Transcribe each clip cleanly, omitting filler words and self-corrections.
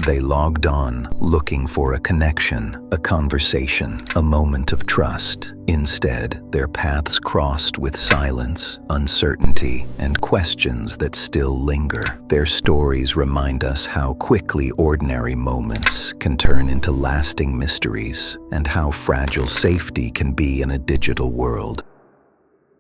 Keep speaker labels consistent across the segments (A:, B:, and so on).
A: They logged on, looking for a connection, a conversation, a moment of trust. Instead, their paths crossed with silence, uncertainty, and questions that still linger. Their stories remind us how quickly ordinary moments can turn into lasting mysteries, and how fragile safety can be in a digital world.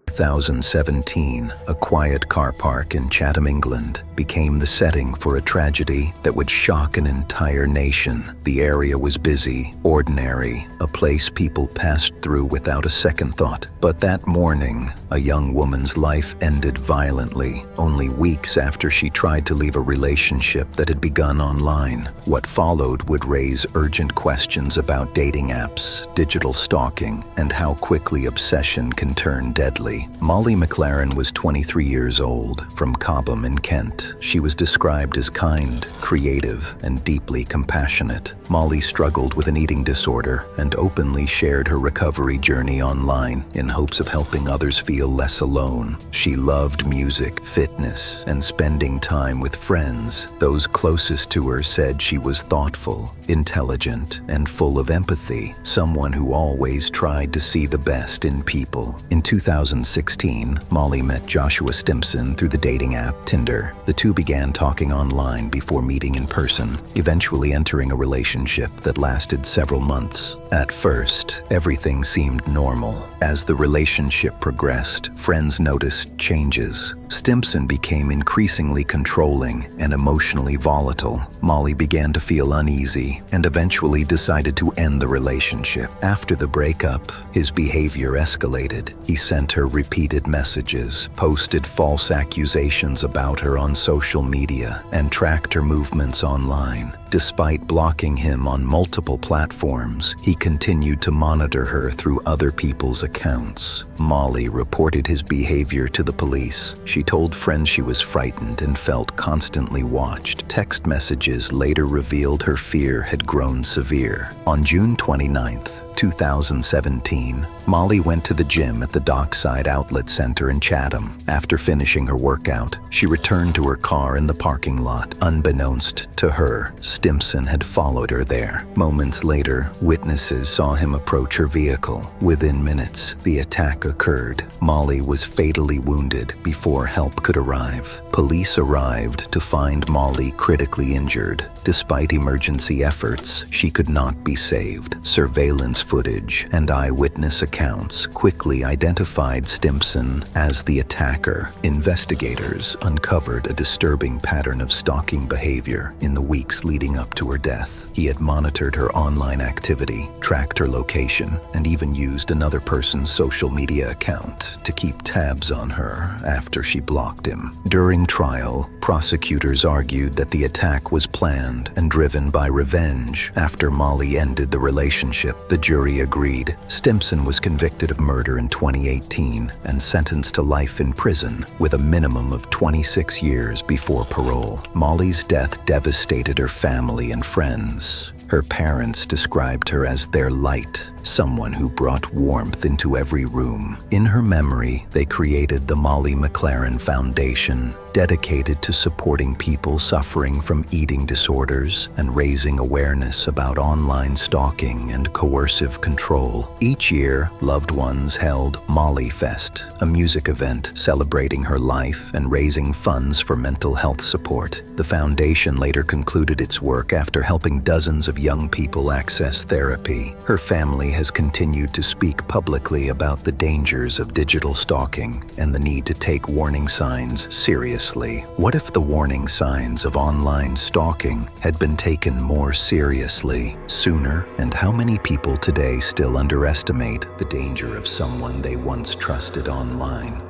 A: 2017, a quiet car park in Chatham, England, became the setting for a tragedy that would shock an entire nation. The area was busy, ordinary, a place people passed through without a second thought. But that morning, a young woman's life ended violently, only weeks after she tried to leave a relationship that had begun online. What followed would raise urgent questions about dating apps, digital stalking, and how quickly obsession can turn deadly. Molly McLaren was 23 years old, from Cobham in Kent. She was described as kind, creative, and deeply compassionate. Molly struggled with an eating disorder and openly shared her recovery journey online in hopes of helping others feel less alone. She loved music, fitness, and spending time with friends. Those closest to her said she was thoughtful, intelligent, and full of empathy, someone who always tried to see the best in people. In 2016, Molly met Joshua Stimpson through the dating app Tinder. The two began talking online before meeting in person, eventually entering a relationship that lasted several months. At first, everything seemed normal. As the relationship progressed, friends noticed changes. Stimpson became increasingly controlling and emotionally volatile. Molly began to feel uneasy and eventually decided to end the relationship. After the breakup, his behavior escalated. He sent her repeated messages, posted false accusations about her on social media, and tracked her movements online. Despite blocking him on multiple platforms, he continued to monitor her through other people's accounts. Molly reported his behavior to the police. She told friends she was frightened and felt constantly watched. Text messages later revealed her fear had grown severe. On June 29th, 2017, Molly went to the gym at the Dockside Outlet Center in Chatham. After finishing her workout, she returned to her car in the parking lot. Unbeknownst to her, Stimpson had followed her there. Moments later, witnesses saw him approach her vehicle. Within minutes, the attack occurred. Molly was fatally wounded before help could arrive. Police arrived to find Molly critically injured. Despite emergency efforts, she could not be saved. Surveillance footage and eyewitness accounts quickly identified Stimpson as the attacker. Investigators uncovered a disturbing pattern of stalking behavior in the weeks leading up to her death. He had monitored her online activity, tracked her location, and even used another person's social media account to keep tabs on her after she blocked him. During trial, prosecutors argued that the attack was planned and driven by revenge. After Molly ended the relationship, the jury agreed. Stimpson was convicted of murder in 2018 and sentenced to life in prison with a minimum of 26 years before parole. Molly's death devastated her family and friends. Her parents described her as their light, someone who brought warmth into every room. In her memory, they created the Molly McLaren Foundation, dedicated to supporting people suffering from eating disorders and raising awareness about online stalking and coercive control. Each year, loved ones held Molly Fest, a music event celebrating her life and raising funds for mental health support. The foundation later concluded its work after helping dozens of young people access therapy. Her family has continued to speak publicly about the dangers of digital stalking and the need to take warning signs seriously. What if the warning signs of online stalking had been taken more seriously sooner? And how many people today still underestimate the danger of someone they once trusted online?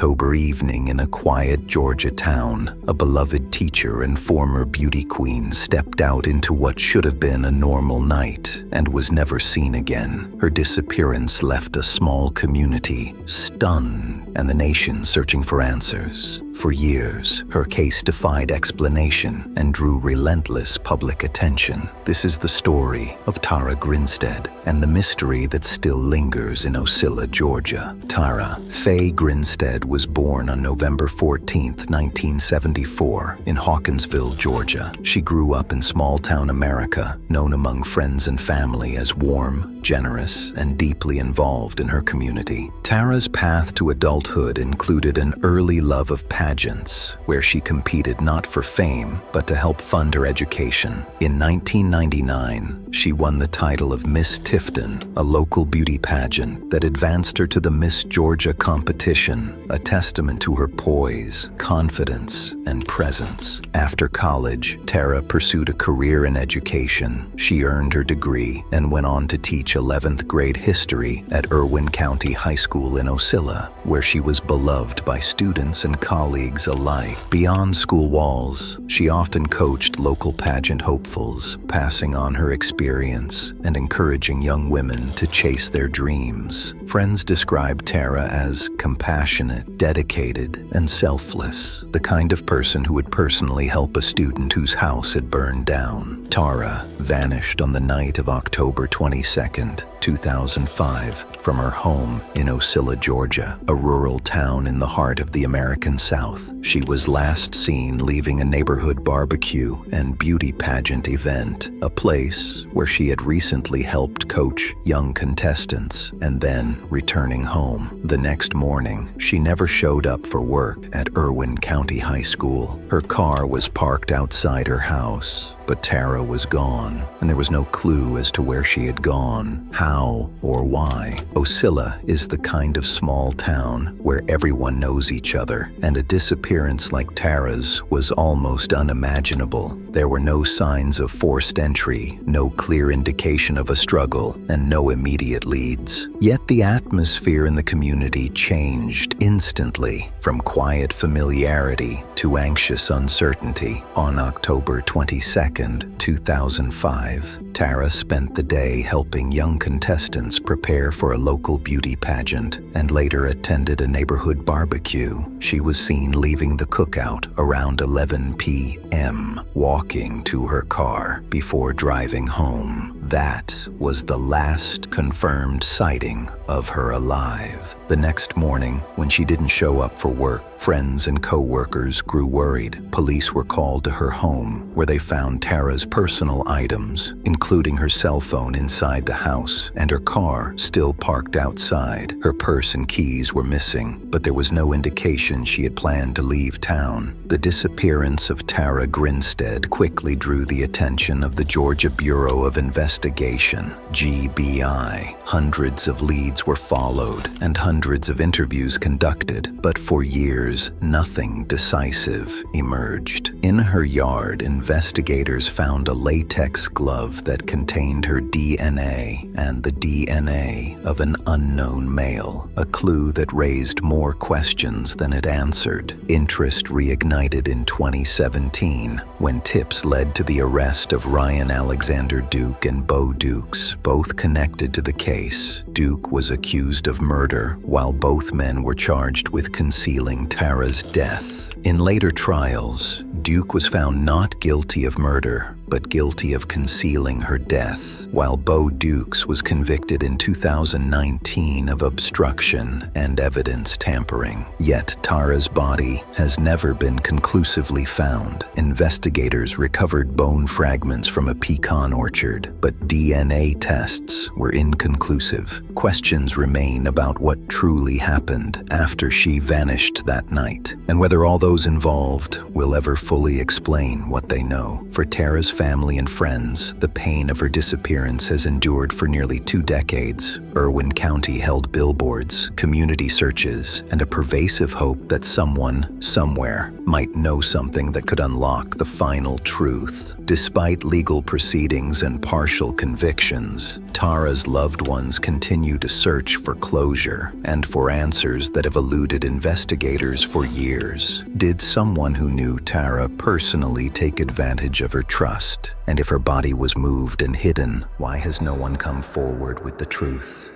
A: October evening in a quiet Georgia town, a beloved teacher and former beauty queen stepped out into what should have been a normal night and was never seen again. Her disappearance left a small community stunned and the nation searching for answers. For years, her case defied explanation and drew relentless public attention. This is the story of Tara Grinstead and the mystery that still lingers in Ocilla, Georgia. Tara Faye Grinstead was born on November 14, 1974, in Hawkinsville, Georgia. She grew up in small-town America, known among friends and family as warm, generous, and deeply involved in her community. Tara's path to adulthood included an early love of pageants, where she competed not for fame, but to help fund her education. In 1999, she won the title of Miss Tifton, a local beauty pageant that advanced her to the Miss Georgia competition, a testament to her poise, confidence, and presence. After college, Tara pursued a career in education. She earned her degree and went on to teach 11th grade history at Irwin County High School in Ocilla, where she was beloved by students and colleagues alike. Beyond school walls, she often coached local pageant hopefuls, passing on her experience and encouraging young women to chase their dreams. Friends described Tara as compassionate, dedicated, and selfless, the kind of person who would personally help a student whose house had burned down. Tara vanished on the night of October 22nd, 2005, from her home in Ocilla, Georgia, a rural town in the heart of the American South. She was last seen leaving a neighborhood barbecue and beauty pageant event, a place where she had recently helped coach young contestants, and then returning home. The next morning, she never showed up for work at Irwin County High School. Her car was parked outside her house, but Tara was gone, and there was no clue as to where she had gone, how, or why. Ocilla is the kind of small town where everyone knows each other, and a disappearance like Tara's was almost unimaginable. There were no signs of forced entry, no clear indication of a struggle, and no immediate leads. Yet the atmosphere in the community changed instantly, from quiet familiarity to anxious uncertainty. On October 22nd, 2005, Tara spent the day helping young contestants prepare for a local beauty pageant and later attended a neighborhood barbecue. She was seen leaving the cookout around 11 p.m., walking to her car before driving home. That was the last confirmed sighting of her alive. The next morning, when she didn't show up for work, friends and co-workers grew worried. Police were called to her home, where they found Tara's personal items, including her cell phone inside the house and her car still parked outside. Her purse and keys were missing, but there was no indication she had planned to leave town. The disappearance of Tara Grinstead quickly drew the attention of the Georgia Bureau of Investigation, GBI. Hundreds of leads were followed and hundreds of interviews conducted, but for years, nothing decisive emerged. In her yard, investigators found a latex glove that contained her DNA and the DNA of an unknown male, a clue that raised more questions than it answered. Interest reignited in 2017 when tips led to the arrest of Ryan Alexander Duke and Bo Dukes, both connected to the case. Duke was accused of murder, while both men were charged with concealing Tara's death. In later trials, Duke was found not guilty of murder, but guilty of concealing her death, while Bo Dukes was convicted in 2019 of obstruction and evidence tampering. Yet Tara's body has never been conclusively found. Investigators recovered bone fragments from a pecan orchard, but DNA tests were inconclusive. Questions remain about what truly happened after she vanished that night, and whether all those involved will ever fully explain what they know. For Tara's family and friends, the pain of her disappearance has endured for nearly 2 decades. Irwin County held billboards, community searches, and a pervasive hope that someone, somewhere, might know something that could unlock the final truth. Despite legal proceedings and partial convictions, Tara's loved ones continue to search for closure and for answers that have eluded investigators for years. Did someone who knew Tara personally take advantage of her trust? And if her body was moved and hidden, why has no one come forward with the truth?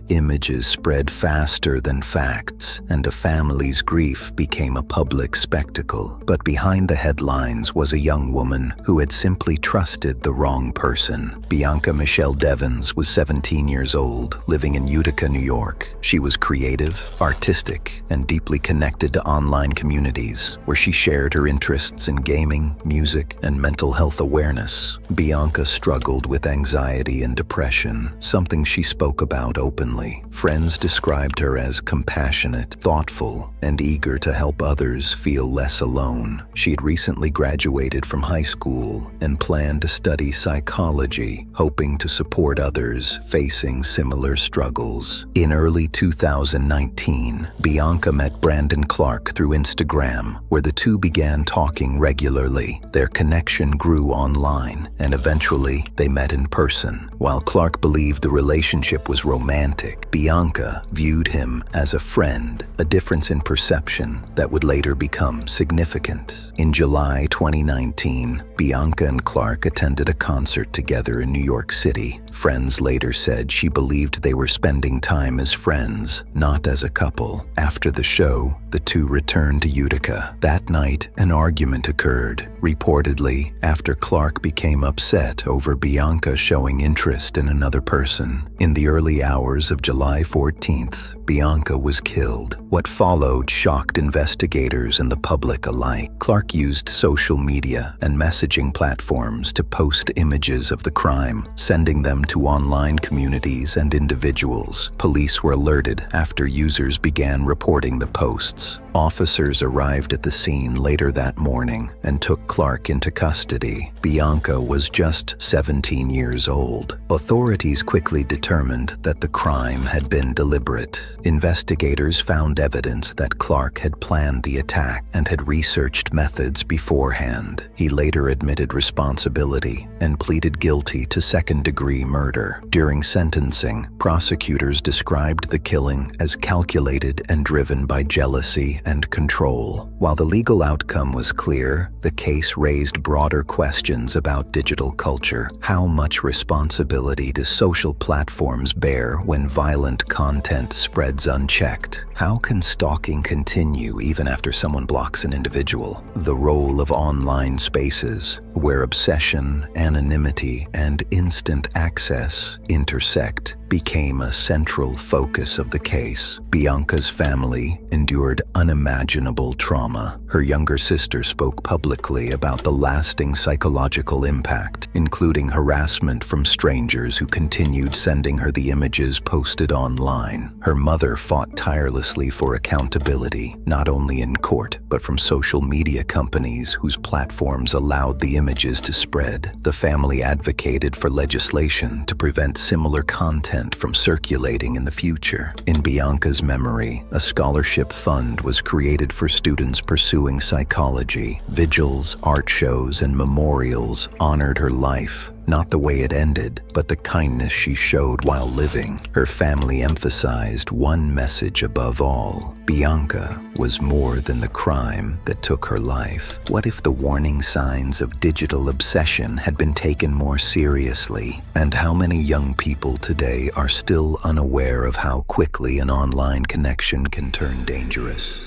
A: Images spread faster than facts, and a family's grief became a public spectacle. But behind the headlines was a young woman who had simply trusted the wrong person. Bianca Michelle Devins was 17 years old, living in Utica, New York. She was creative, artistic, and deeply connected to online communities, where she shared her interests in gaming, music, and mental health awareness. Bianca struggled with anxiety and depression, something she spoke about openly. Friends described her as compassionate, thoughtful, and eager to help others feel less alone. She had recently graduated from high school and planned to study psychology, hoping to support others facing similar struggles. In early 2019, Bianca met Brandon Clark through Instagram, where the two began talking regularly. Their connection grew online, and eventually they met in person. While Clark believed the relationship was romantic, Bianca viewed him as a friend, a difference in perception that would later become significant. In July 2019, Bianca and Clark attended a concert together in New York City. Friends later said she believed they were spending time as friends, not as a couple. After the show, the two returned to Utica. That night, an argument occurred, reportedly after Clark became upset over Bianca showing interest in another person. In the early hours of July 14th, Bianca was killed. What followed shocked investigators and the public alike. Clark used social media and messaging platforms to post images of the crime, sending them to online communities and individuals. Police were alerted after users began reporting the posts. Officers arrived at the scene later that morning and took Clark into custody. Bianca was just 17 years old. Authorities quickly determined that the crime had been deliberate. Investigators found evidence that Clark had planned the attack and had researched methods beforehand. He later admitted responsibility and pleaded guilty to second-degree murder. During sentencing, prosecutors described the killing as calculated and driven by jealousy and control. While the legal outcome was clear, the case raised broader questions about digital culture. How much responsibility do social platforms bear when violent content spreads unchecked? How can stalking continue even after someone blocks an individual? The role of online spaces, where obsession, anonymity, and instant access intersect, became a central focus of the case. Bianca's family endured unimaginable trauma. Her younger sister spoke publicly about the lasting psychological impact, including harassment from strangers who continued sending her the images posted online. Her mother fought tirelessly for accountability, not only in court, but from social media companies whose platforms allowed the images to spread. The family advocated for legislation to prevent similar content from circulating in the future. In Bianca's memory, a scholarship fund was created for students pursuing psychology. Vigils, art shows, and memorials honored her life. Not the way it ended, but the kindness she showed while living. Her family emphasized one message above all: Bianca was more than the crime that took her life. What if the warning signs of digital obsession had been taken more seriously? And how many young people today are still unaware of how quickly an online connection can turn dangerous?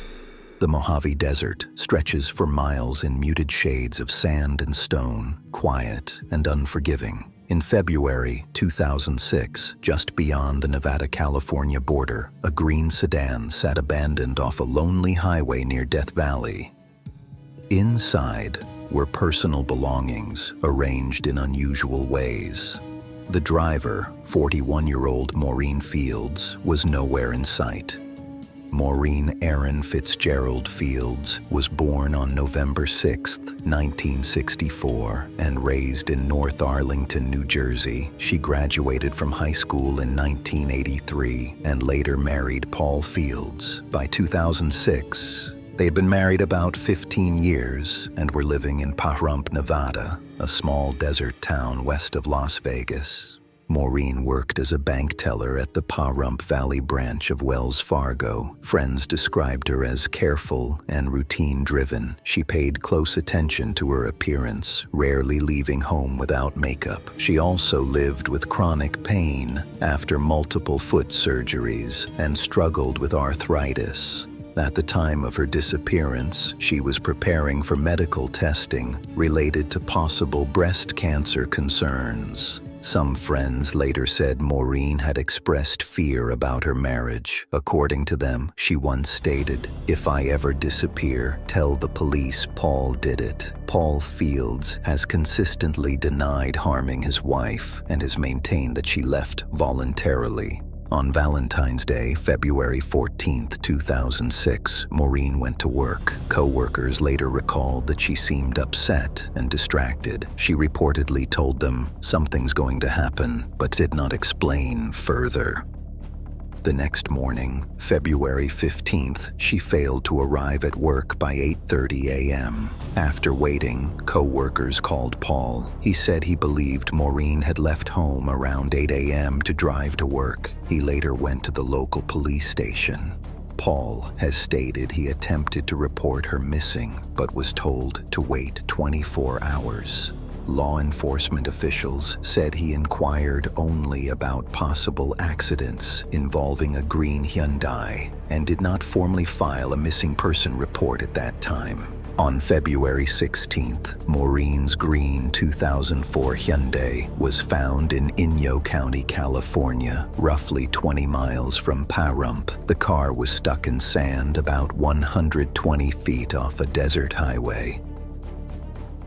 A: The Mojave Desert stretches for miles in muted shades of sand and stone, quiet and unforgiving. In February 2006, just beyond the Nevada-California border, a green sedan sat abandoned off a lonely highway near Death Valley. Inside were personal belongings arranged in unusual ways. The driver, 41-year-old Maureen Fields, was nowhere in sight. Maureen Erin Fitzgerald Fields was born on November 6, 1964, and raised in North Arlington, New Jersey. She graduated from high school in 1983 and later married Paul Fields. By 2006, they had been married about 15 years and were living in Pahrump, Nevada, a small desert town west of Las Vegas. Maureen worked as a bank teller at the Pahrump Valley branch of Wells Fargo. Friends described her as careful and routine-driven. She paid close attention to her appearance, rarely leaving home without makeup. She also lived with chronic pain after multiple foot surgeries and struggled with arthritis. At the time of her disappearance, she was preparing for medical testing related to possible breast cancer concerns. Some friends later said Maureen had expressed fear about her marriage. According to them, she once stated, "If I ever disappear, tell the police Paul did it." Paul Fields has consistently denied harming his wife and has maintained that she left voluntarily. On Valentine's Day, February 14, 2006, Maureen went to work. Co-workers later recalled that she seemed upset and distracted. She reportedly told them, "Something's going to happen," but did not explain further. The next morning, February 15th, she failed to arrive at work by 8:30 a.m. After waiting, co-workers called Paul. He said he believed Maureen had left home around 8 a.m. to drive to work. He later went to the local police station. Paul has stated he attempted to report her missing, but was told to wait 24 hours. Law enforcement officials said he inquired only about possible accidents involving a green Hyundai and did not formally file a missing person report at that time. On February 16th, Maureen's green 2004 Hyundai was found in Inyo County, California, roughly 20 miles from Pahrump. The car was stuck in sand about 120 feet off a desert highway.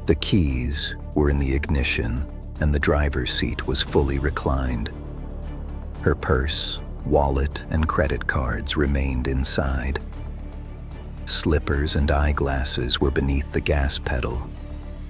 A: The keys were in the ignition, and the driver's seat was fully reclined. Her purse, wallet, and credit cards remained inside. Slippers and eyeglasses were beneath the gas pedal.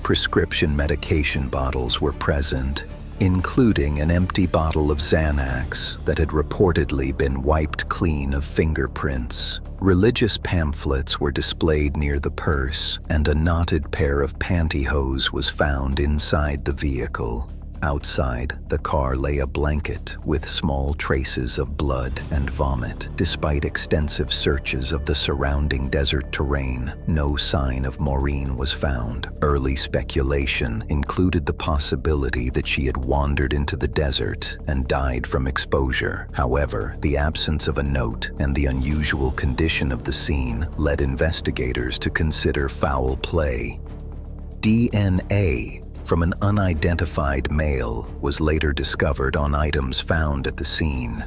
A: Prescription medication bottles were present, including an empty bottle of Xanax that had reportedly been wiped clean of fingerprints. Religious pamphlets were displayed near the purse, and a knotted pair of pantyhose was found inside the vehicle. Outside, the car lay a blanket with small traces of blood and vomit. Despite extensive searches of the surrounding desert terrain, no sign of Maureen was found. Early speculation included the possibility that she had wandered into the desert and died from exposure. However, the absence of a note and the unusual condition of the scene led investigators to consider foul play. DNA from an unidentified male was later discovered on items found at the scene.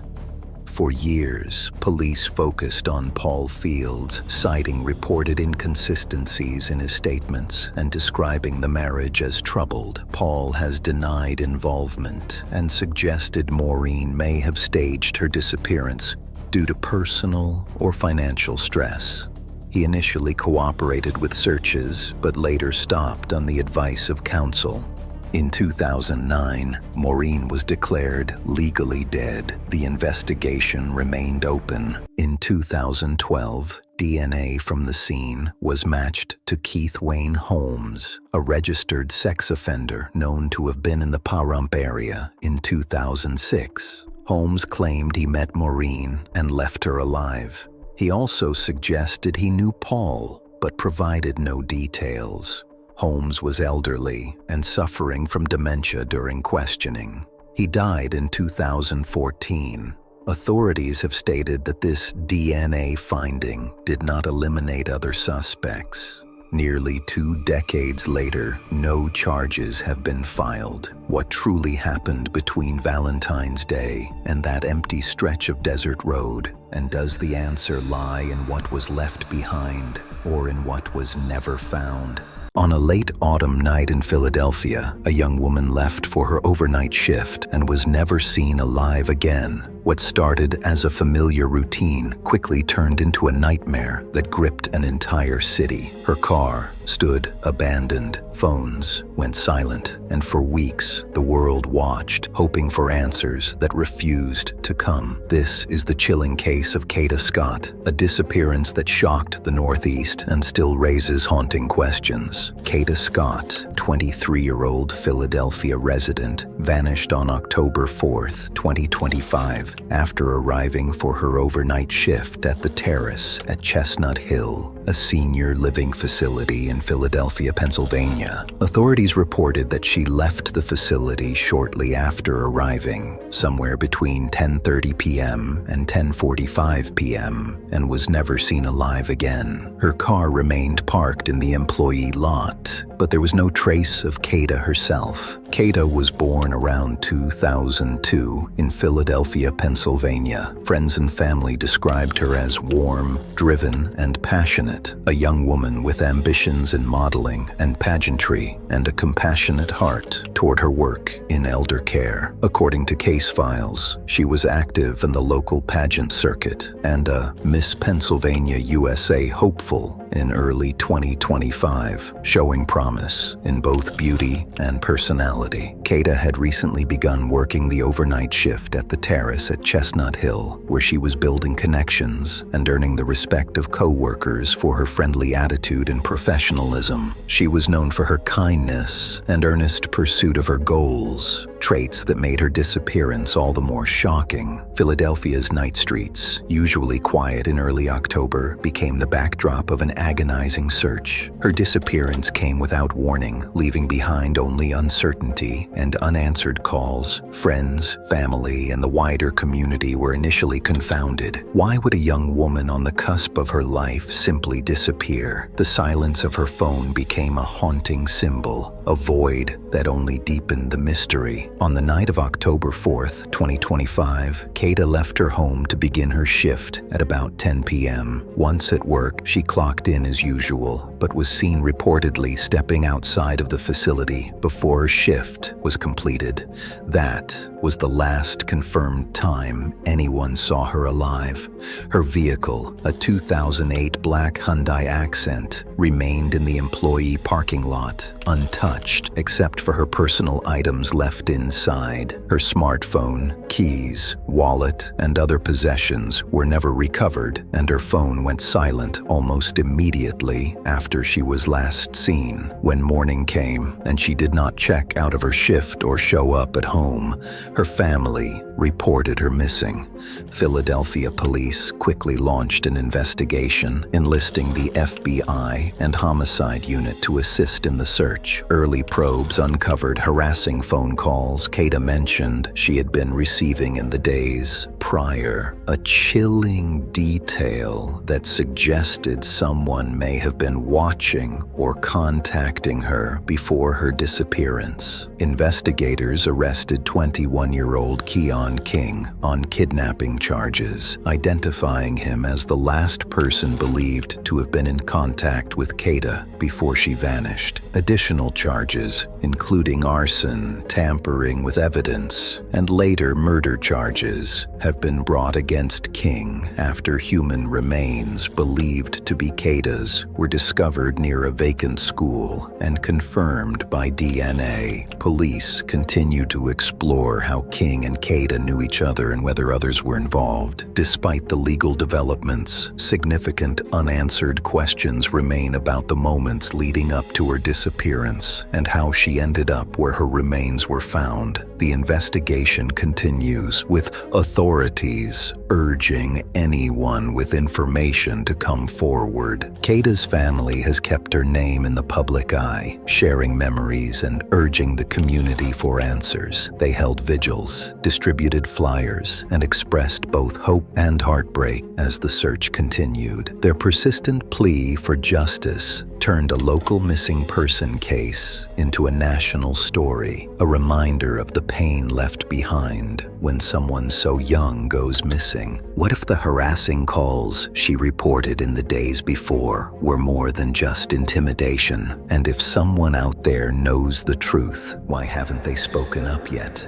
A: For years, police focused on Paul Fields, citing reported inconsistencies in his statements and describing the marriage as troubled. Paul has denied involvement and suggested Maureen may have staged her disappearance due to personal or financial stress. He initially cooperated with searches, but later stopped on the advice of counsel. In 2009, Maureen was declared legally dead. The investigation remained open. In 2012, DNA from the scene was matched to Keith Wayne Holmes, a registered sex offender known to have been in the Pahrump area in 2006. Holmes claimed he met Maureen and left her alive. He also suggested he knew Paul, but provided no details. Holmes was elderly and suffering from dementia during questioning. He died in 2014. Authorities have stated that this DNA finding did not eliminate other suspects. Nearly 2 decades later, no charges have been filed. What truly happened between Valentine's Day and that empty stretch of desert road? And does the answer lie in what was left behind or in what was never found? On a late autumn night in Philadelphia, a young woman left for her overnight shift and was never seen alive again. What started as a familiar routine quickly turned into a nightmare that gripped an entire city. Her car, stood abandoned. Phones went silent, and for weeks the world watched, hoping for answers that refused to come. This is the chilling case of Kada Scott, a disappearance that shocked the Northeast and still raises haunting questions. Kada Scott, 23-year-old Philadelphia resident, vanished on October 4th, 2025, after arriving for her overnight shift at the Terrace at Chestnut Hill, a senior living facility in Philadelphia, Pennsylvania. Authorities reported that she left the facility shortly after arriving, somewhere between 10:30 p.m. and 10:45 p.m., and was never seen alive again. Her car remained parked in the employee lot, but there was no trace of Kada herself. Kada was born around 2002 in Philadelphia, Pennsylvania. Friends and family described her as warm, driven, and passionate, a young woman with ambitions in modeling and pageantry, and a compassionate heart toward her work in elder care. According to case files, she was active in the local pageant circuit and a Miss Pennsylvania USA hopeful in early 2025, showing promise in both beauty and personality. Kada had recently begun working the overnight shift at the Terrace at Chestnut Hill, where she was building connections and earning the respect of co-workers for her friendly attitude and professionalism. She was known for her kindness and earnest pursuit of her goals, traits that made her disappearance all the more shocking. Philadelphia's night streets, usually quiet in early October, became the backdrop of an agonizing search. Her disappearance came without warning, leaving behind only uncertainty and unanswered calls. Friends, family, and the wider community were initially confounded. Why would a young woman on the cusp of her life simply disappear? The silence of her phone became a haunting symbol, a void that only deepened the mystery. On the night of October 4th, 2025, Kada left her home to begin her shift at about 10 p.m. Once at work, she clocked in as usual, but was seen reportedly stepping outside of the facility before her shift was completed. That was the last confirmed time anyone saw her alive. Her vehicle, a 2008 black Hyundai Accent, remained in the employee parking lot, untouched except for her personal items left inside. Her smartphone, keys, wallet, and other possessions were never recovered, and her phone went silent almost immediately after she was last seen. When morning came and she did not check out of her shift or show up at home, her family reported her missing. Philadelphia police quickly launched an investigation, enlisting the FBI and homicide unit to assist in the search. Early probes uncovered harassing phone calls Kada mentioned she had been receiving in the days prior, a chilling detail that suggested someone may have been watching or contacting her before her disappearance. Investigators arrested 21-year-old Keon King on kidnapping charges, identifying him as the last person believed to have been in contact with Kada before she vanished. Additional charges, including arson, tampering with evidence, and later murder charges, have been brought against King after human remains believed to be Kada's were discovered near a vacant school and confirmed by DNA. Police continue to explore how King and Kada knew each other and whether others were involved. Despite the legal developments, significant unanswered questions remain about the moments leading up to her disappearance and how she ended up where her remains were found. The investigation continues, with authorities urging anyone with information to come forward. Kada's family has kept her name in the public eye, sharing memories and urging the community for answers. They held vigils, distributed flyers, and expressed both hope and heartbreak as the search continued. Their persistent plea for justice turned a local missing person case into a national story, a reminder of the pain left behind when someone so young goes missing. What if the harassing calls she reported in the days before were more than just intimidation? And if someone out there knows the truth, why haven't they spoken up yet?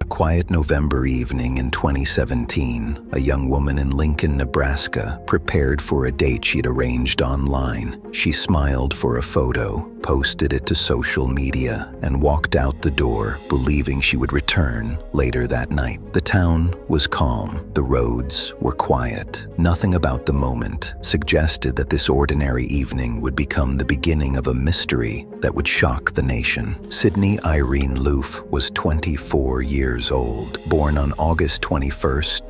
A: A quiet November evening in 2017, a young woman in Lincoln, Nebraska, prepared for a date she'd arranged online. She smiled for a photo, posted it to social media, and walked out the door, believing she would return later that night. The town was calm. The roads were quiet. Nothing about the moment suggested that this ordinary evening would become the beginning of a mystery that would shock the nation. Sydney Irene Loofe was 24 years old. Born on August 21,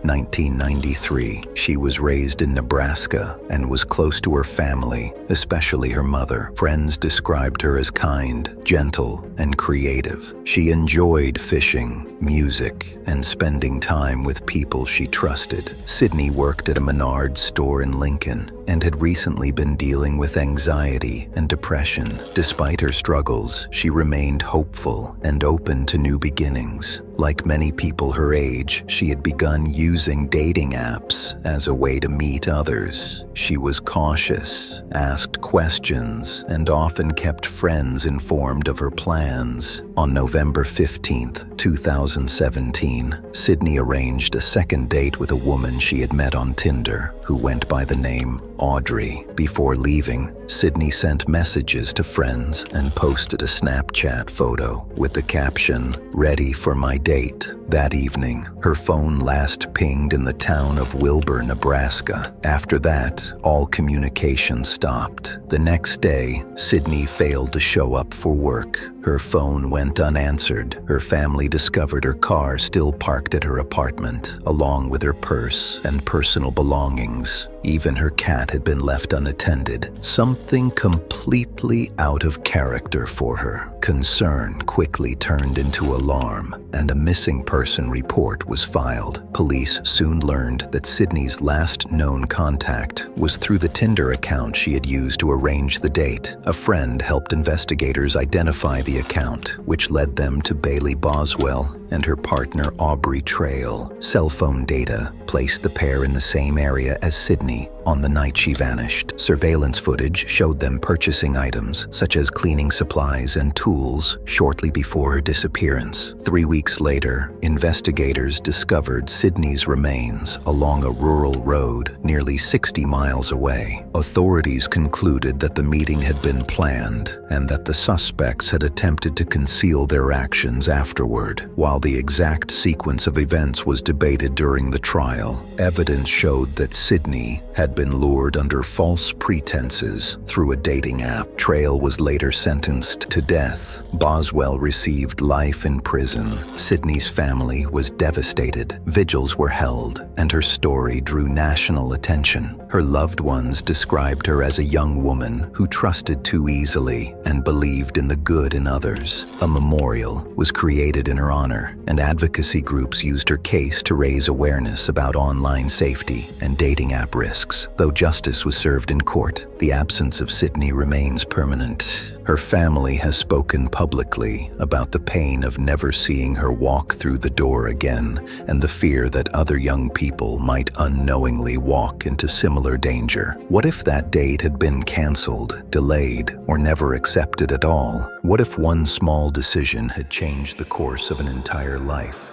A: 1993, she was raised in Nebraska and was close to her family, especially her mother. Friends described her as kind, gentle, and creative. She enjoyed fishing, music, and spending time with people she trusted. Sydney worked at a Menards store in Lincoln and had recently been dealing with anxiety and depression. Despite her struggles, she remained hopeful and open to new beginnings. Like many people her age, she had begun using dating apps as a way to meet others. She was cautious, asked questions, and often kept friends informed of her plans. On November 15, 2017, Sydney arranged a second date with a woman she had met on Tinder, who went by the name Audrey. Before leaving, Sydney sent messages to friends and posted a Snapchat photo with the caption, "Ready for my date." That evening, her phone last pinged in the town of Wilbur, Nebraska. After that, all communication stopped. The next day, Sydney failed to show up for work. Her phone went unanswered. Her family discovered her car still parked at her apartment, along with her purse and personal belongings. Even her cat had been left unattended, something completely out of character for her. Concern quickly turned into alarm, and a missing person report was filed. Police soon learned that Sydney's last known contact was through the Tinder account she had used to arrange the date. A friend helped investigators identify the account, which led them to Bailey Boswell and her partner Aubrey Trail. Cell phone data placed the pair in the same area as Sydney on the night she vanished. Surveillance footage showed them purchasing items such as cleaning supplies and tools shortly before her disappearance. 3 weeks later, investigators discovered Sydney's remains along a rural road nearly 60 miles away. Authorities concluded that the meeting had been planned and that the suspects had attempted to conceal their actions afterward. While the exact sequence of events was debated during the trial, evidence showed that Sydney had been lured under false pretenses through a dating app. Trail was later sentenced to death. Boswell received life in prison. Sydney's family was devastated. Vigils were held, and her story drew national attention. Her loved ones described her as a young woman who trusted too easily and believed in the good in others. A memorial was created in her honor, and advocacy groups used her case to raise awareness about online safety and dating app risks. Though justice was served in court, the absence of Sydney remains permanent. Her family has spoken publicly about the pain of never seeing her walk through the door again and the fear that other young people might unknowingly walk into similar danger. What if that date had been canceled, delayed, or never accepted at all? What if one small decision had changed the course of an entire life?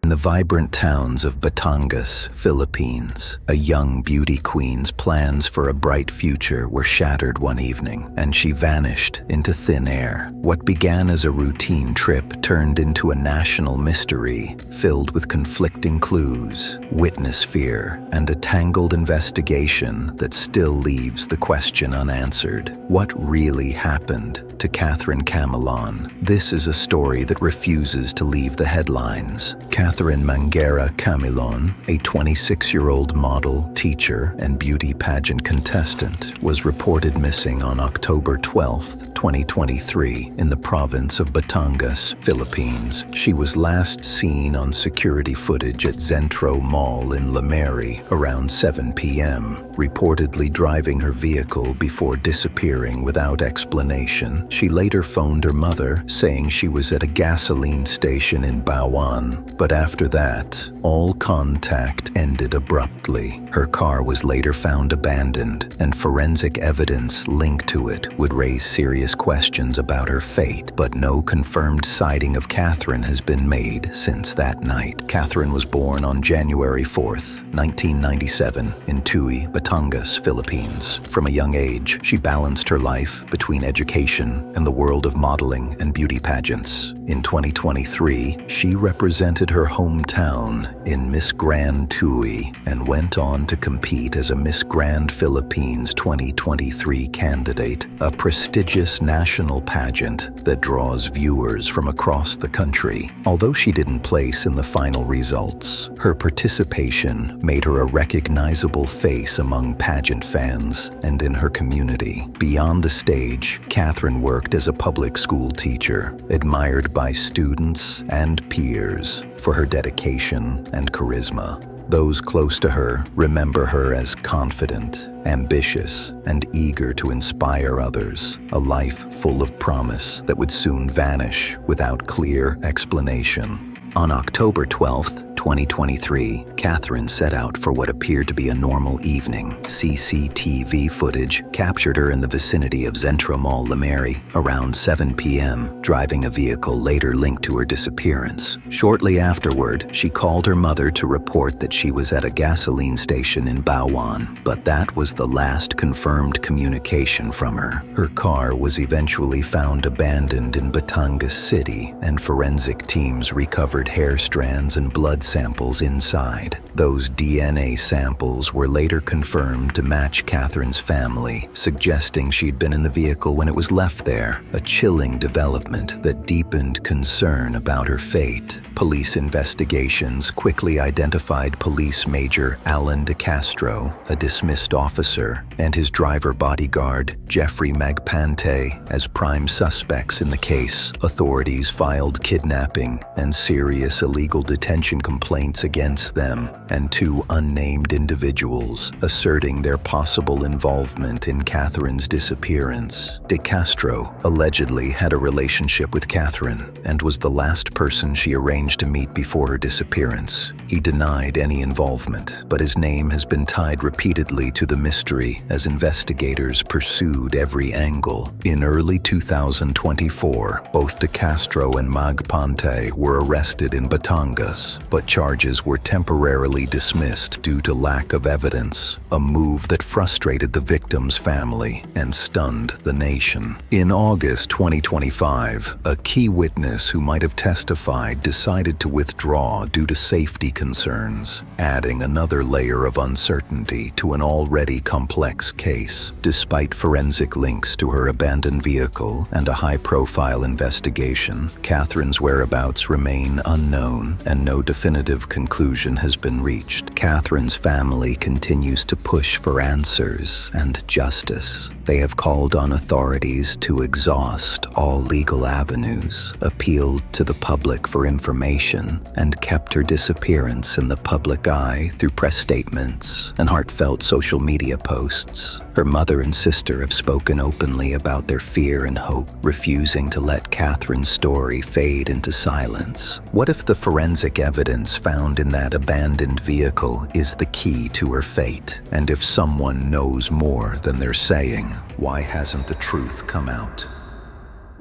A: In the vibrant towns of Batangas, Philippines, a young beauty queen's plans for a bright future were shattered one evening, and she vanished into thin air. What began as a routine trip turned into a national mystery filled with conflicting clues, witness fear, and a tangled investigation that still leaves the question unanswered. What really happened to Catherine Camilon? This is a story that refuses to leave the headlines. Catherine Mangera Camilon, a 26-year-old model, teacher, and beauty pageant contestant, was reported missing on October 12, 2023, in the province of Batangas, Philippines. She was last seen on security footage at Zentro Mall in Lameri around 7 p.m., reportedly driving her vehicle before disappearing without explanation. She later phoned her mother, saying she was at a gasoline station in Bawan, but after that, all contact ended abruptly. Her car was later found abandoned, and forensic evidence linked to it would raise serious serious questions about her fate, but no confirmed sighting of Catherine has been made since that night. Catherine was born on January 4th, 1997, in Tui, Batangas, Philippines. From a young age, she balanced her life between education and the world of modeling and beauty pageants. In 2023, she represented her hometown in Miss Grand Tui and went on to compete as a Miss Grand Philippines 2023 candidate, a prestigious national pageant that draws viewers from across the country. Although she didn't place in the final results, her participation made her a recognizable face among pageant fans and in her community. Beyond the stage, Catherine worked as a public school teacher, admired by students and peers for her dedication and charisma. Those close to her remember her as confident, ambitious, and eager to inspire others, a life full of promise that would soon vanish without clear explanation. On October 12th, 2023, Catherine set out for what appeared to be a normal evening. CCTV footage captured her in the vicinity of Zentra Mall, Limeri, around 7 p.m., driving a vehicle later linked to her disappearance. Shortly afterward, she called her mother to report that she was at a gasoline station in Bawan, but that was the last confirmed communication from her. Her car was eventually found abandoned in Batangas City, and forensic teams recovered hair strands and blood samples inside. Those DNA samples were later confirmed to match Catherine's family, suggesting she'd been in the vehicle when it was left there, a chilling development that deepened concern about her fate. Police investigations quickly identified Police Major Alan De Castro, a dismissed officer, and his driver bodyguard, Jeffrey Magpante, as prime suspects in the case. Authorities filed kidnapping and serious illegal detention complaints against them, and two unnamed individuals, asserting their possible involvement in Catherine's disappearance. De Castro allegedly had a relationship with Catherine and was the last person she arranged to meet before her disappearance. He denied any involvement, but his name has been tied repeatedly to the mystery as investigators pursued every angle. In early 2024, both De Castro and Magpante were arrested in Batangas, but charges were temporarily dismissed due to lack of evidence, a move that frustrated the victim's family and stunned the nation. In August 2025, a key witness who might have testified decided to withdraw due to safety concerns, adding another layer of uncertainty to an already complex case. Despite forensic links to her abandoned vehicle and a high-profile investigation, Catherine's whereabouts remain unknown, and no definitive conclusion has been reached. Catherine's family continues to push for answers and justice. They have called on authorities to exhaust all legal avenues, appealed to the public for information, and kept her disappearance in the public eye through press statements and heartfelt social media posts. Her mother and sister have spoken openly about their fear and hope, refusing to let Catherine's story fade into silence. What if the forensic evidence found in that abandoned vehicle is the key to her fate? And if someone knows more than they're saying, why hasn't the truth come out?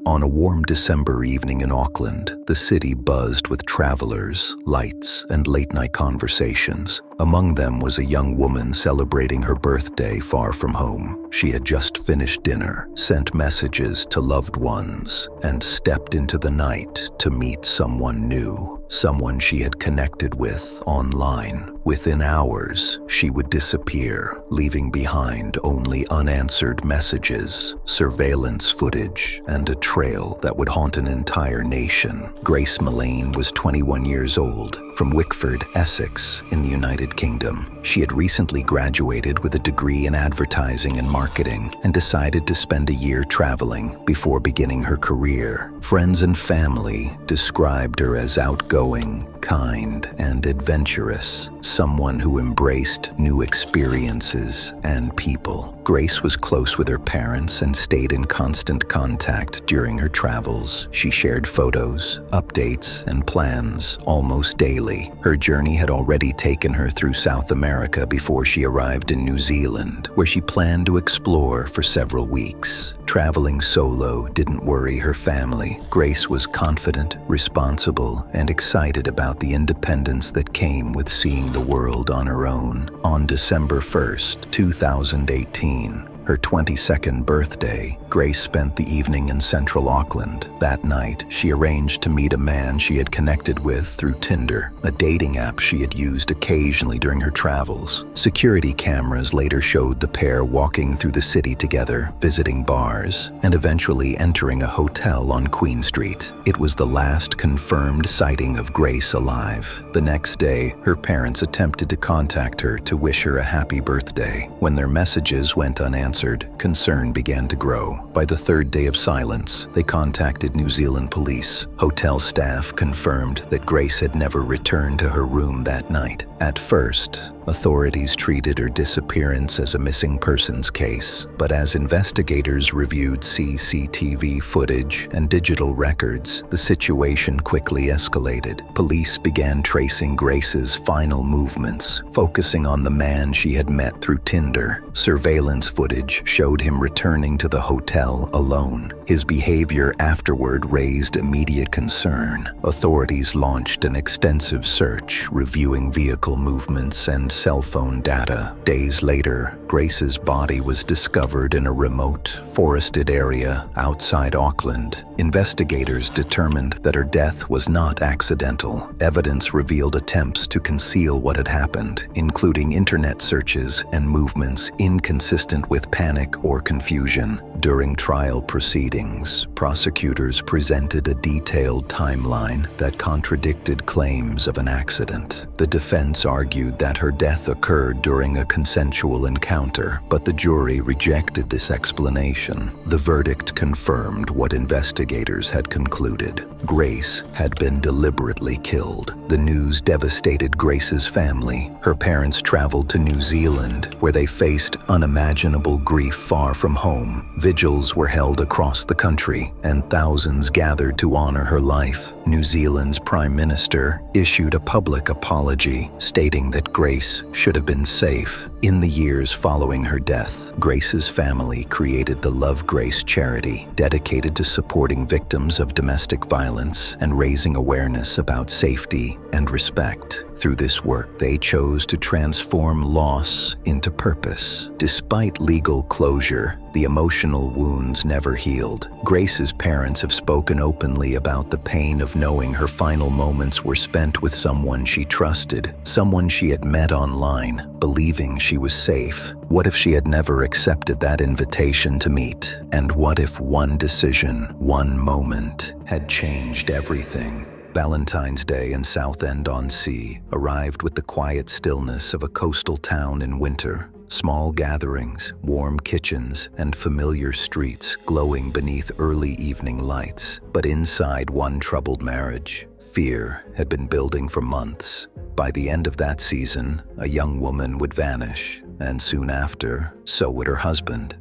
A: On a warm December evening in Auckland, the city buzzed with travelers, lights, and late-night conversations. Among them was a young woman celebrating her birthday far from home. She had just finished dinner, sent messages to loved ones, and stepped into the night to meet someone new, someone she had connected with online. Within hours, she would disappear, leaving behind only unanswered messages, surveillance footage, and a trail that would haunt an entire nation. Grace Millane was 21 years old, from Wickford, Essex, in the United Kingdom. She had recently graduated with a degree in advertising and marketing and decided to spend a year traveling before beginning her career. Friends and family described her as outgoing, kind and adventurous, someone who embraced new experiences and people. Grace was close with her parents and stayed in constant contact during her travels. She shared photos, updates, and plans almost daily. Her journey had already taken her through South America before she arrived in New Zealand, where she planned to explore for several weeks. Traveling solo didn't worry her family. Grace was confident, responsible, and excited about the independence that came with seeing the world on her own. On December 1st, 2018, her 22nd birthday, Grace spent the evening in central Auckland. That night, she arranged to meet a man she had connected with through Tinder, a dating app she had used occasionally during her travels. Security cameras later showed the pair walking through the city together, visiting bars, and eventually entering a hotel on Queen Street. It was the last confirmed sighting of Grace alive. The next day, her parents attempted to contact her to wish her a happy birthday. When their messages went unanswered, concern began to grow. By the third day of silence, they contacted New Zealand police. Hotel staff confirmed that Grace had never returned to her room that night. At first, authorities treated her disappearance as a missing persons case, but as investigators reviewed CCTV footage and digital records, the situation quickly escalated. Police began tracing Grace's final movements, focusing on the man she had met through Tinder. Surveillance footage showed him returning to the hotel alone. His behavior afterward raised immediate concern. Authorities launched an extensive search, reviewing vehicle movements and cell phone data. Days later, Grace's body was discovered in a remote, forested area outside Auckland. Investigators determined that her death was not accidental. Evidence revealed attempts to conceal what had happened, including internet searches and movements inconsistent with panic or confusion. During trial proceedings, prosecutors presented a detailed timeline that contradicted claims of an accident. The defense argued that her death occurred during a consensual encounter, but the jury rejected this explanation. The verdict confirmed what investigators had concluded. Grace had been deliberately killed. The news devastated Grace's family. Her parents traveled to New Zealand, where they faced unimaginable grief far from home. Vigils were held across the country, and thousands gathered to honor her life. New Zealand's Prime Minister issued a public apology, stating that Grace should have been safe. In the years following her death, Grace's family created the Love Grace charity, dedicated to supporting victims of domestic violence and raising awareness about safety and respect. Through this work, they chose to transform loss into purpose. Despite legal closure, the emotional wounds never healed. Grace's parents have spoken openly about the pain of knowing her final moments were spent with someone she trusted, someone she had met online, believing she was safe. What if she had never accepted that invitation to meet? And what if one decision, one moment, had changed everything? Valentine's Day in Southend-on-Sea arrived with the quiet stillness of a coastal town in winter. Small gatherings, warm kitchens, and familiar streets glowing beneath early evening lights. But inside one troubled marriage, fear had been building for months. By the end of that season, a young woman would vanish, and soon after, so would her husband.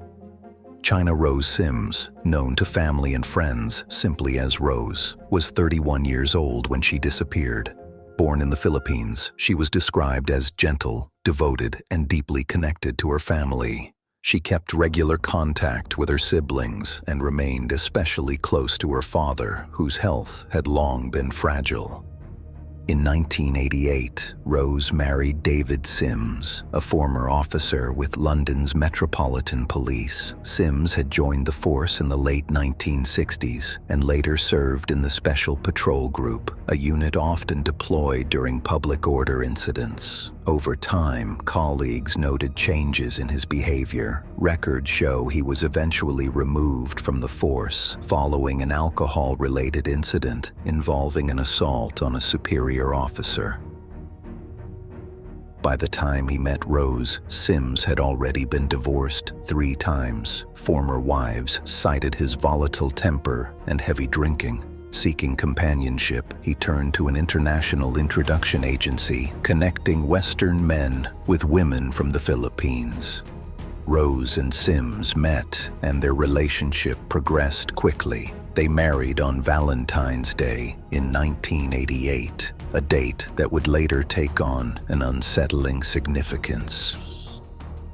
A: China Rose Sims, known to family and friends simply as Rose, was 31 years old when she disappeared. Born in the Philippines, she was described as gentle, devoted, and deeply connected to her family. She kept regular contact with her siblings and remained especially close to her father, whose health had long been fragile. In 1988, Rose married David Sims, a former officer with London's Metropolitan Police. Sims had joined the force in the late 1960s and later served in the Special Patrol Group, a unit often deployed during public order incidents. Over time, colleagues noted changes in his behavior. Records show he was eventually removed from the force following an alcohol-related incident involving an assault on a superior officer. By the time he met Rose, Sims had already been divorced 3 times. Former wives cited his volatile temper and heavy drinking. Seeking companionship, he turned to an international introduction agency connecting Western men with women from the Philippines. Rose and Sims met, and their relationship progressed quickly. They married on Valentine's Day in 1988, a date that would later take on an unsettling significance.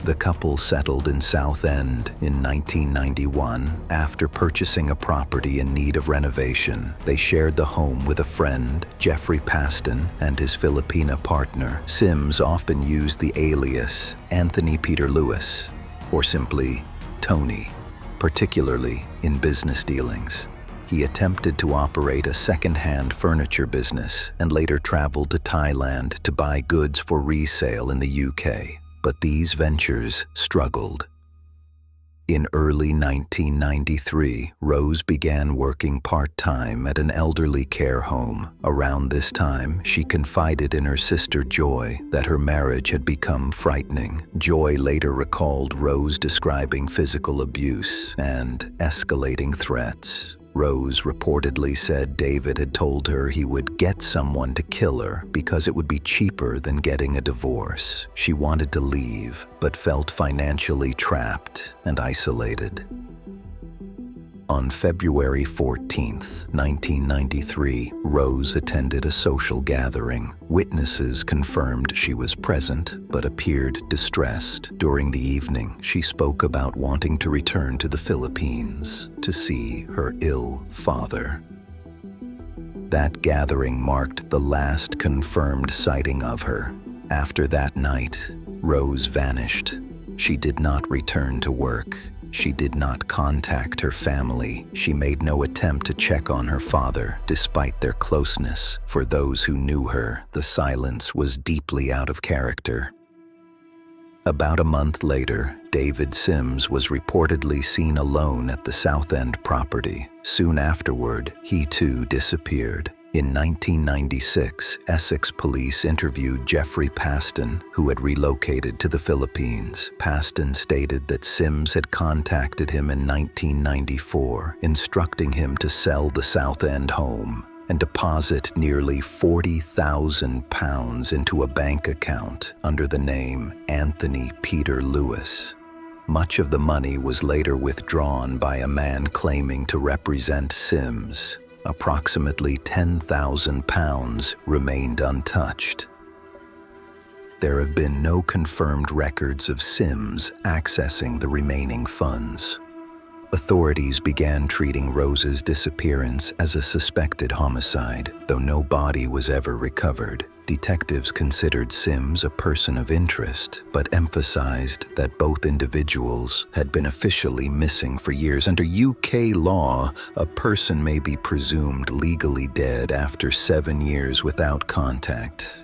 A: The couple settled in Southend in 1991 after purchasing a property in need of renovation. They shared the home with a friend, Jeffrey Paston, and his Filipina partner. Sims often used the alias Anthony Peter Lewis, or simply Tony, particularly in business dealings. He attempted to operate a second-hand furniture business and later traveled to Thailand to buy goods for resale in the UK. But these ventures struggled. In early 1993, Rose began working part-time at an elderly care home. Around this time, she confided in her sister Joy that her marriage had become frightening. Joy later recalled Rose describing physical abuse and escalating threats. Rose reportedly said David had told her he would get someone to kill her because it would be cheaper than getting a divorce. She wanted to leave, but felt financially trapped and isolated. On February 14, 1993, Rose attended a social gathering. Witnesses confirmed she was present, but appeared distressed. During the evening, she spoke about wanting to return to the Philippines to see her ill father. That gathering marked the last confirmed sighting of her. After that night, Rose vanished. She did not return to work. She did not contact her family. She made no attempt to check on her father, despite their closeness. For those who knew her, the silence was deeply out of character. About a month later, David Sims was reportedly seen alone at the Southend property. Soon afterward, he too disappeared. In 1996, Essex police interviewed Jeffrey Paston, who had relocated to the Philippines. Paston stated that Sims had contacted him in 1994, instructing him to sell the Southend home and deposit nearly £40,000 into a bank account under the name Anthony Peter Lewis. Much of the money was later withdrawn by a man claiming to represent Sims. Approximately £10,000 remained untouched. There have been no confirmed records of Sims accessing the remaining funds. Authorities began treating Rose's disappearance as a suspected homicide, though no body was ever recovered. Detectives considered Sims a person of interest, but emphasized that both individuals had been officially missing for years. Under UK law, a person may be presumed legally dead after 7 years without contact.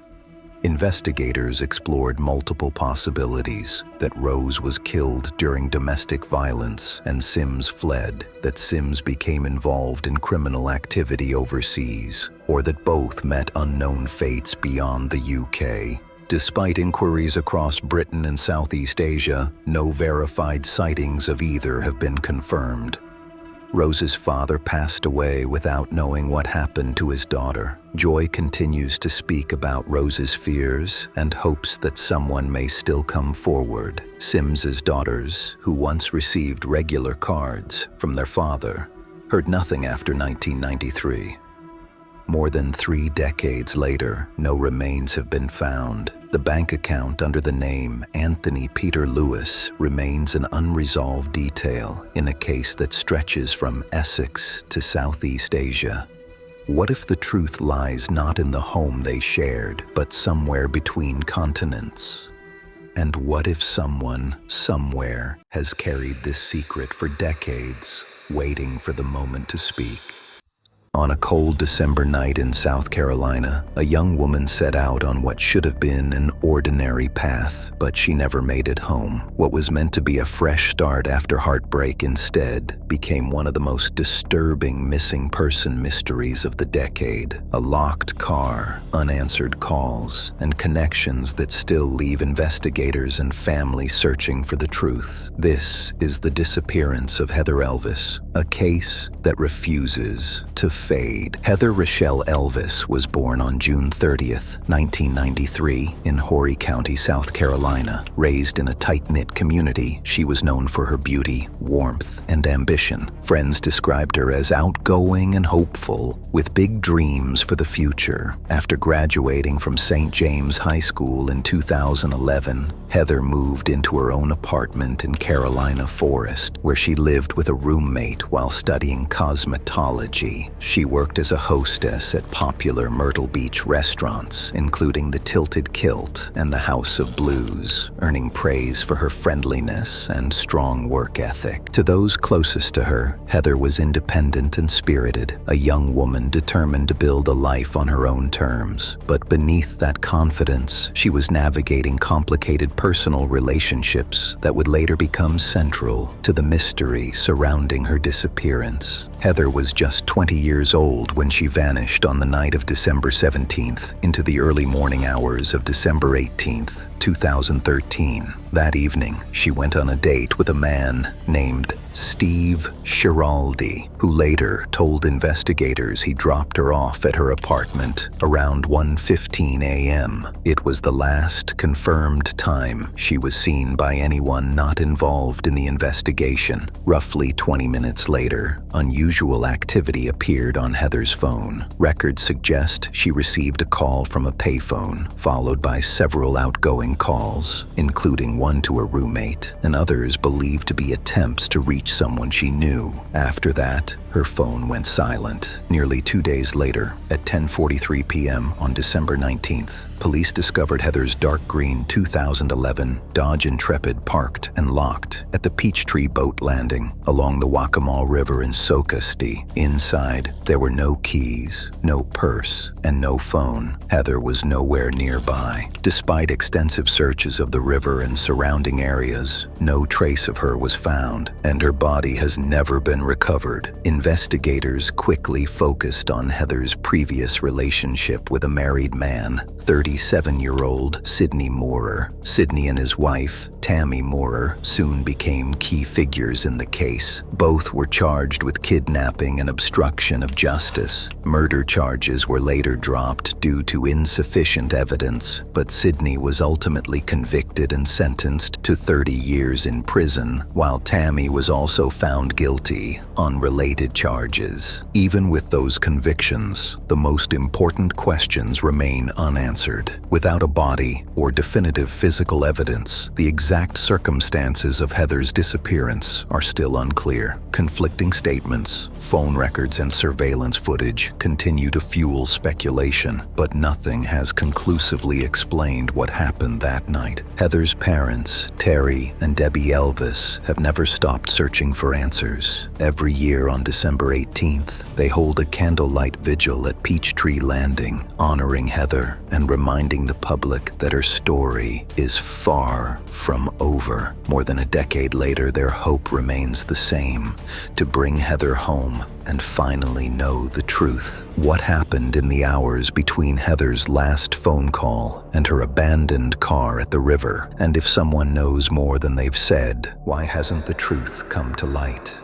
A: Investigators explored multiple possibilities: that Rose was killed during domestic violence and Sims fled, that Sims became involved in criminal activity overseas, or that both met unknown fates beyond the UK. Despite inquiries across Britain and Southeast Asia, no verified sightings of either have been confirmed. Rose's father passed away without knowing what happened to his daughter. Joy continues to speak about Rose's fears and hopes that someone may still come forward. Sims's daughters, who once received regular cards from their father, heard nothing after 1993. More than 3 decades later, no remains have been found. The bank account under the name Anthony Peter Lewis remains an unresolved detail in a case that stretches from Essex to Southeast Asia. What if the truth lies not in the home they shared, but somewhere between continents? And what if someone, somewhere, has carried this secret for decades, waiting for the moment to speak? On a cold December night in South Carolina, a young woman set out on what should have been an ordinary path, but she never made it home. What was meant to be a fresh start after heartbreak instead became one of the most disturbing missing person mysteries of the decade. A locked car, unanswered calls, and connections that still leave investigators and family searching for the truth. This is the disappearance of Heather Elvis, a case that refuses to fade. Heather Rochelle Elvis was born on June 30th, 1993, in Horry County, South Carolina. Raised in a tight-knit community, she was known for her beauty, warmth, and ambition. Friends described her as outgoing and hopeful, with big dreams for the future. After graduating from St. James High School in 2011, Heather moved into her own apartment in Carolina Forest, where she lived with a roommate while studying cosmetology. She worked as a hostess at popular Myrtle Beach restaurants, including the Tilted Kilt and the House of Blues, earning praise for her friendliness and strong work ethic. To those closest to her, Heather was independent and spirited, a young woman determined to build a life on her own terms. But beneath that confidence, she was navigating complicated personal relationships that would later become central to the mystery surrounding her disappearance. Heather was just 20 years old when she vanished on the night of December 17th into the early morning hours of December 18th, 2013. That evening, she went on a date with a man named Steve Schiraldi, who later told investigators he dropped her off at her apartment around 1:15 a.m. It was the last confirmed time she was seen by anyone not involved in the investigation. Roughly 20 minutes later, unusual activity appeared on Heather's phone. Records suggest she received a call from a payphone, followed by several outgoing calls, including one to her roommate, and others believed to be attempts to reach someone she knew. After that, her phone went silent. Nearly 2 days later, at 10:43 p.m. on December 19th, police discovered Heather's dark green 2011 Dodge Intrepid parked and locked at the Peachtree boat landing along the Waccamaw River in Socastee. Inside, there were no keys, no purse, and no phone. Heather was nowhere nearby. Despite extensive searches of the river and surrounding areas, no trace of her was found, and her body has never been recovered. Investigators quickly focused on Heather's previous relationship with a married man, 37-year-old Sidney Moorer. Sidney and his wife, Tammy Moorer, soon became key figures in the case. Both were charged with kidnapping and obstruction of justice. Murder charges were later dropped due to insufficient evidence, but Sidney was ultimately convicted and sentenced to 30 years in prison, while Tammy was also found guilty on related charges. Even with those convictions, the most important questions remain unanswered. Without a body or definitive physical evidence, the exact circumstances of Heather's disappearance are still unclear. Conflicting statements, phone records, and surveillance footage continue to fuel speculation, but nothing has conclusively explained what happened that night. Heather's parents, Terry and Debbie Elvis, have never stopped searching for answers. Every year on December 18th, they hold a candlelight vigil at Peachtree Landing, honoring Heather and reminding the public that her story is far from over. More than a decade later, their hope remains the same: to bring Heather home and finally know the truth. What happened in the hours between Heather's last phone call and her abandoned car at the river? And if someone knows more than they've said, why hasn't the truth come to light?